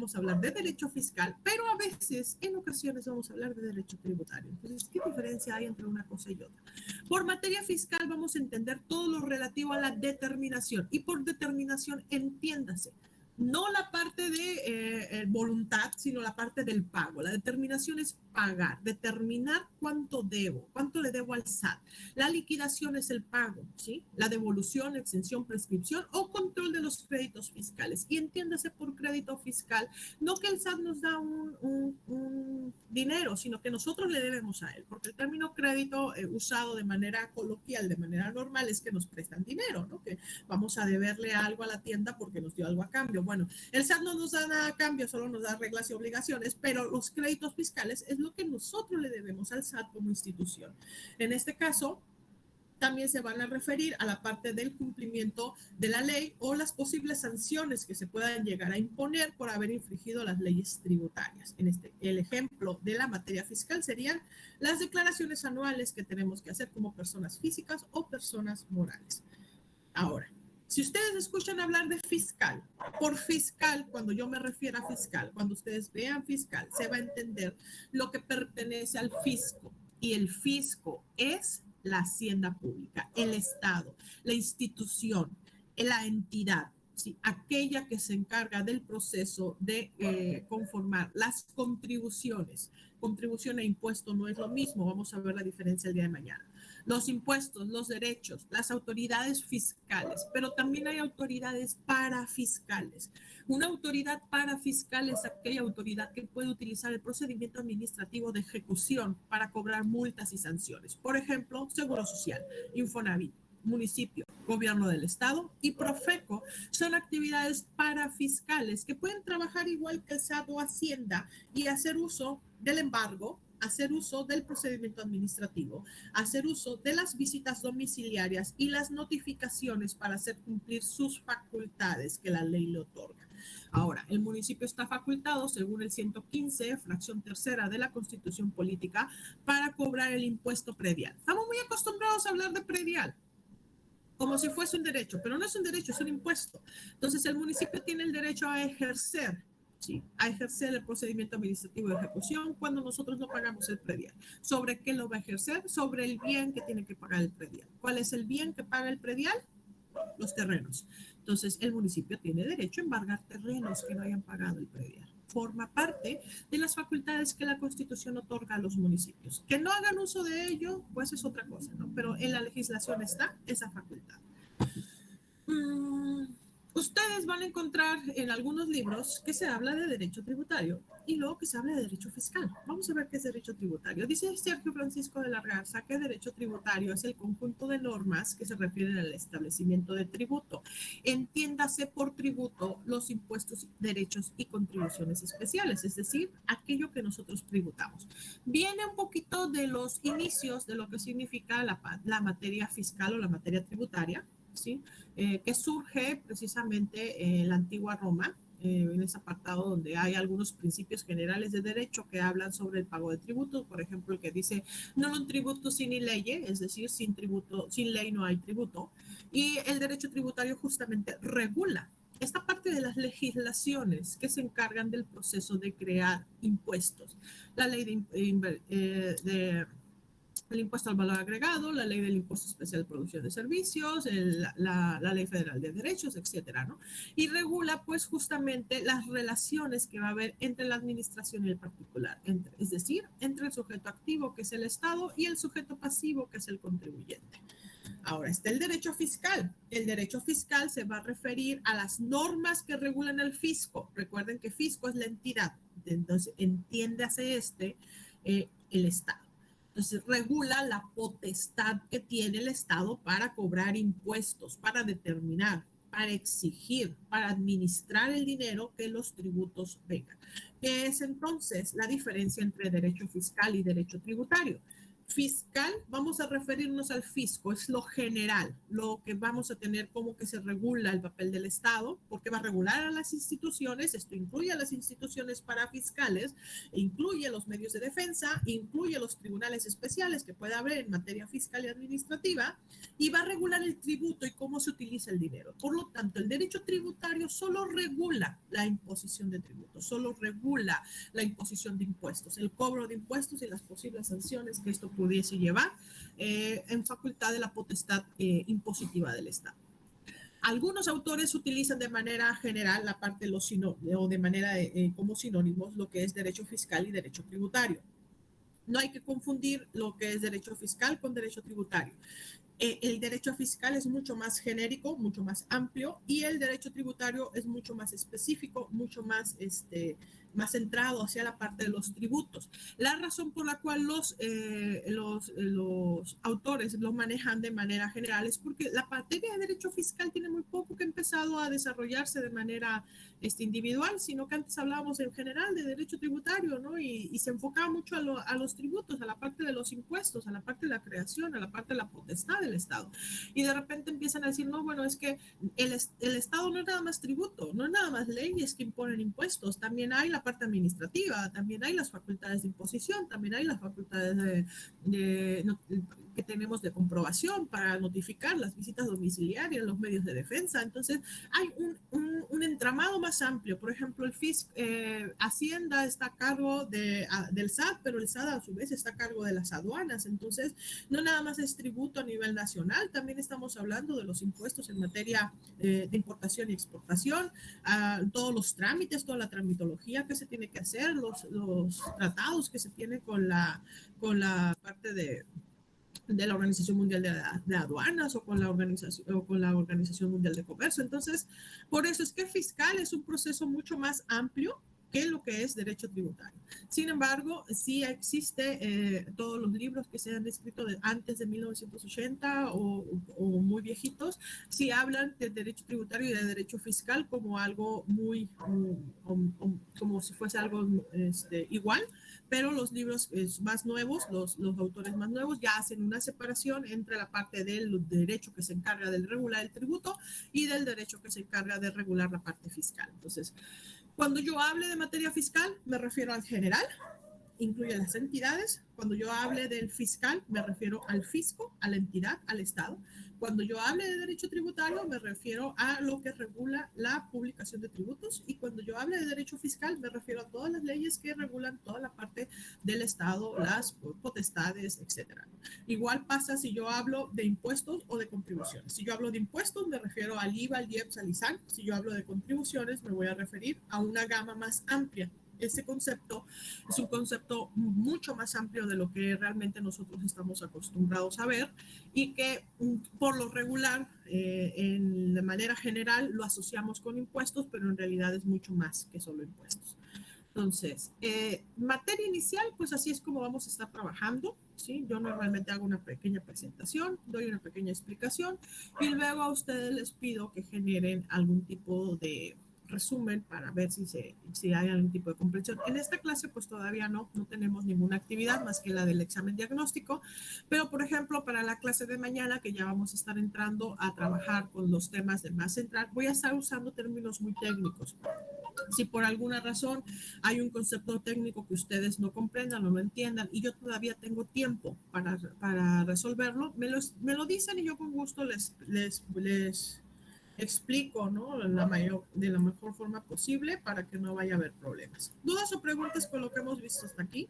vamos a hablar de derecho fiscal, pero a veces, en ocasiones, vamos a hablar de derecho tributario. Entonces, ¿qué diferencia hay entre una cosa y otra? Por materia fiscal vamos a entender todo lo relativo a la determinación, y por determinación entiéndase no la parte de voluntad, sino la parte del pago. La determinación es pagar, determinar cuánto debo, cuánto le debo al SAT. La liquidación es el pago, ¿sí? La devolución, exención, prescripción o control de los créditos fiscales. Y entiéndase por crédito fiscal, no que el SAT nos da un dinero, sino que nosotros le debemos a él, porque el término crédito usado de manera coloquial, de manera normal, es que nos prestan dinero, ¿no? Que vamos a deberle algo a la tienda porque nos dio algo a cambio. Bueno, el SAT no nos da nada a cambio, solo nos da reglas y obligaciones, pero los créditos fiscales es lo que nosotros le debemos al SAT como institución. En este caso, también se van a referir a la parte del cumplimiento de la ley o las posibles sanciones que se puedan llegar a imponer por haber infringido las leyes tributarias. El ejemplo de la materia fiscal serían las declaraciones anuales que tenemos que hacer como personas físicas o personas morales. Ahora, si ustedes escuchan hablar de fiscal, por fiscal, cuando yo me refiero a fiscal, cuando ustedes vean fiscal, se va a entender lo que pertenece al fisco. Y el fisco es la hacienda pública, el Estado, la institución, la entidad, ¿sí? Aquella que se encarga del proceso de conformar las contribuciones. Contribución e impuesto no es lo mismo, vamos a ver la diferencia el día de mañana. Los impuestos, los derechos, las autoridades fiscales, pero también hay autoridades parafiscales. Una autoridad parafiscal es aquella autoridad que puede utilizar el procedimiento administrativo de ejecución para cobrar multas y sanciones. Por ejemplo, Seguro Social, Infonavit, municipio, gobierno del estado y Profeco son actividades parafiscales que pueden trabajar igual que el SAT o Hacienda y hacer uso del embargo, hacer uso del procedimiento administrativo, hacer uso de las visitas domiciliarias y las notificaciones para hacer cumplir sus facultades que la ley le otorga. Ahora, el municipio está facultado, según el 115, fracción tercera de la Constitución Política, para cobrar el impuesto predial. Estamos muy acostumbrados a hablar de predial como si fuese un derecho, pero no es un derecho, es un impuesto. Entonces, el municipio tiene el derecho a ejercer, ¿sí? A ejercer el procedimiento administrativo de ejecución cuando nosotros no pagamos el predial. ¿Sobre qué lo va a ejercer? Sobre el bien que tiene que pagar el predial. ¿Cuál es el bien que paga el predial? Los terrenos. Entonces, el municipio tiene derecho a embargar terrenos que no hayan pagado el predial. Forma parte de las facultades que la Constitución otorga a los municipios. Que no hagan uso de ello, pues es otra cosa, ¿no? Pero en la legislación está esa facultad. Ustedes van a encontrar en algunos libros que se habla de derecho tributario y luego que se habla de derecho fiscal. Vamos a ver qué es derecho tributario. Dice Sergio Francisco de la Garza que derecho tributario es el conjunto de normas que se refieren al establecimiento de tributo. Entiéndase por tributo los impuestos, derechos y contribuciones especiales, es decir, aquello que nosotros tributamos. Viene un poquito de los inicios de lo que significa la materia fiscal o la materia tributaria, ¿sí? Que surge precisamente en la antigua Roma, en ese apartado donde hay algunos principios generales de derecho que hablan sobre el pago de tributos, por ejemplo, el que dice non tributo sine lege, es decir, sin ley no hay tributo, y el derecho tributario justamente regula esta parte de las legislaciones que se encargan del proceso de crear impuestos, la ley el impuesto al valor agregado, la ley del impuesto especial de producción de servicios, la ley federal de derechos, etcétera, ¿no? Y regula, pues, justamente las relaciones que va a haber entre la administración y el particular, es decir, entre el sujeto activo, que es el Estado, y el sujeto pasivo, que es el contribuyente. Ahora está el derecho fiscal. El derecho fiscal se va a referir a las normas que regulan el fisco. Recuerden que fisco es la entidad, entonces entiéndase el Estado. Entonces, regula la potestad que tiene el Estado para cobrar impuestos, para determinar, para exigir, para administrar el dinero que los tributos vengan. ¿Qué es entonces la diferencia entre derecho fiscal y derecho tributario? Fiscal, vamos a referirnos al fisco, es lo general, lo que vamos a tener como que se regula el papel del Estado, porque va a regular a las instituciones, esto incluye a las instituciones parafiscales, incluye los medios de defensa, incluye los tribunales especiales que puede haber en materia fiscal y administrativa, y va a regular el tributo y cómo se utiliza el dinero. Por lo tanto, el derecho tributario solo regula la imposición de tributos, solo regula la imposición de impuestos, el cobro de impuestos y las posibles sanciones que esto pudiese llevar en facultad de la potestad impositiva del Estado. Algunos autores utilizan de manera general la parte de los o de manera como sinónimos lo que es derecho fiscal y derecho tributario. No hay que confundir lo que es derecho fiscal con derecho tributario. El derecho fiscal es mucho más genérico, mucho más amplio, y el derecho tributario es mucho más específico, mucho más, más centrado hacia la parte de los tributos. La razón por la cual los autores lo manejan de manera general es porque la materia de derecho fiscal tiene muy poco que empezado a desarrollarse de manera individual, sino que antes hablábamos en general de derecho tributario, ¿no? Y se enfocaba mucho a los tributos, a la parte de los impuestos, a la parte de la creación, a la parte de la potestad del Estado. Y de repente empiezan a decir, no, bueno, es que el Estado no es nada más tributo, no es nada más leyes que imponen impuestos, también hay la parte administrativa, también hay las facultades de imposición, también hay las facultades que tenemos de comprobación para notificar las visitas domiciliarias, los medios de defensa. Entonces, hay un entramado más amplio. Por ejemplo, el FISC, Hacienda está a cargo del SAT, pero el SAT a su vez está a cargo de las aduanas. Entonces, no nada más es tributo a nivel nacional, también estamos hablando de los impuestos en materia de importación y exportación, todos los trámites, toda la tramitología que se tiene que hacer, los tratados que se tiene con la parte de la Organización Mundial de Aduanas o con la Organización Mundial de Comercio. Entonces, por eso es que fiscal es un proceso mucho más amplio que lo que es derecho tributario. Sin embargo, sí existe todos los libros que se han escrito antes de 1980 o muy viejitos, sí hablan de derecho tributario y de derecho fiscal como algo muy, como si fuese algo igual, pero los libros más nuevos, los autores más nuevos ya hacen una separación entre la parte del derecho que se encarga de regular el tributo y del derecho que se encarga de regular la parte fiscal. Entonces, cuando yo hable de materia fiscal, me refiero al general, incluye las entidades. Cuando yo hable del fiscal, me refiero al fisco, a la entidad, al Estado. Cuando yo hable de derecho tributario, me refiero a lo que regula la publicación de tributos. Y cuando yo hable de derecho fiscal, me refiero a todas las leyes que regulan toda la parte del Estado, las potestades, etcétera. Igual pasa si yo hablo de impuestos o de contribuciones. Si yo hablo de impuestos, me refiero al IVA, al IEPS, al ISAN. Si yo hablo de contribuciones, me voy a referir a una gama más amplia. Ese concepto es un concepto mucho más amplio de lo que realmente nosotros estamos acostumbrados a ver y que por lo regular, de manera general, lo asociamos con impuestos, pero en realidad es mucho más que solo impuestos. Entonces, materia inicial, pues así es como vamos a estar trabajando. ¿Sí? Yo normalmente hago una pequeña presentación, doy una pequeña explicación y luego a ustedes les pido que generen algún tipo de resumen para ver si hay algún tipo de comprensión. En esta clase pues todavía no tenemos ninguna actividad más que la del examen diagnóstico, pero por ejemplo para la clase de mañana que ya vamos a estar entrando a trabajar con los temas de más central, voy a estar usando términos muy técnicos. Si por alguna razón hay un concepto técnico que ustedes no comprendan o no entiendan y yo todavía tengo tiempo para resolverlo, me lo dicen y yo con gusto les explico, ¿no? De la mejor forma posible para que no vaya a haber problemas. ¿Dudas o preguntas con lo que hemos visto hasta aquí?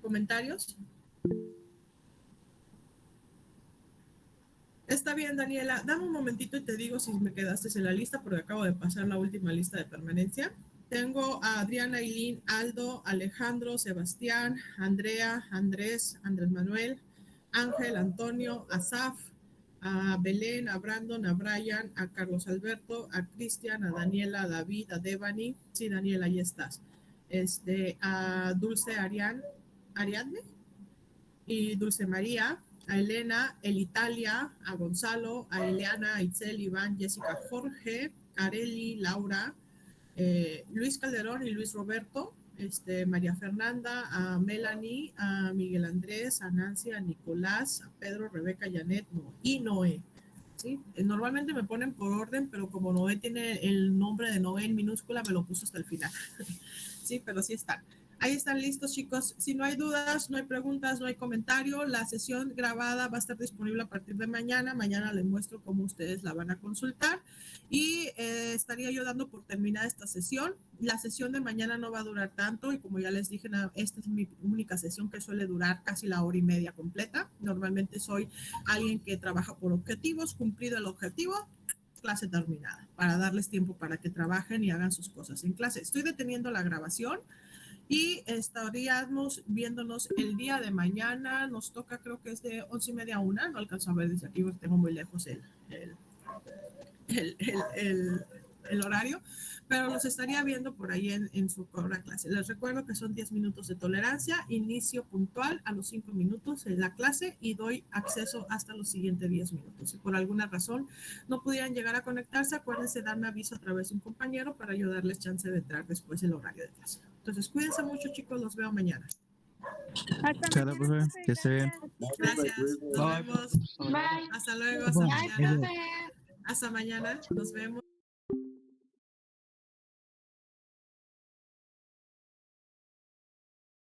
¿Comentarios? Está bien, Daniela. Dame un momentito y te digo si me quedaste en la lista, porque acabo de pasar la última lista de permanencia. Tengo a Adriana, Eileen, Aldo, Alejandro, Sebastián, Andrea, Andrés, Andrés Manuel, Ángel, Antonio, Asaf, a Belén, a Brandon, a Brian, a Carlos Alberto, a Cristian, a Daniela, a David, a Devani. Sí, Daniela, ahí estás. A Dulce Ariadne y Dulce María, a Elena, El Italia, a Gonzalo, a Eliana, a Itzel, Iván, Jessica, Jorge, Careli, Laura, Luis Calderón y Luis Roberto, María Fernanda, a Melanie, a Miguel Andrés, a Nancy, a Nicolás, a Pedro, Rebeca, Janet y Noé. ¿Sí? Normalmente me ponen por orden, pero como Noé tiene el nombre de Noé en minúscula, me lo puso hasta el final. Sí, pero sí están. Ahí están listos, chicos. Si no hay dudas, no hay preguntas, no hay comentario, la sesión grabada va a estar disponible a partir de mañana. Mañana les muestro cómo ustedes la van a consultar y estaría yo dando por terminada esta sesión. La sesión de mañana no va a durar tanto y como ya les dije, esta es mi única sesión que suele durar casi la hora y media completa. Normalmente soy alguien que trabaja por objetivos, cumplido el objetivo, clase terminada, para darles tiempo para que trabajen y hagan sus cosas en clase. Estoy deteniendo la grabación y estaríamos viéndonos el día de mañana. Nos toca, creo que es de 11:30 a 1. No alcanzo a ver desde aquí porque tengo muy lejos el, el, el horario, pero los estaría viendo por ahí en su hora clase. Les recuerdo que son 10 minutos de tolerancia, inicio puntual a los 5 minutos en la clase y doy acceso hasta los siguientes 10 minutos. Si por alguna razón no pudieran llegar a conectarse, acuérdense darme aviso a través de un compañero para yo darles chance de entrar después del horario de clase. Entonces, cuídense mucho, chicos, los veo mañana. Hasta Claro, mañana, profe, profe. que esté bien. Gracias, nos Bye. vemos. Bye. Hasta luego, Bye. hasta Bye, mañana. profe. Hasta mañana, nos vemos.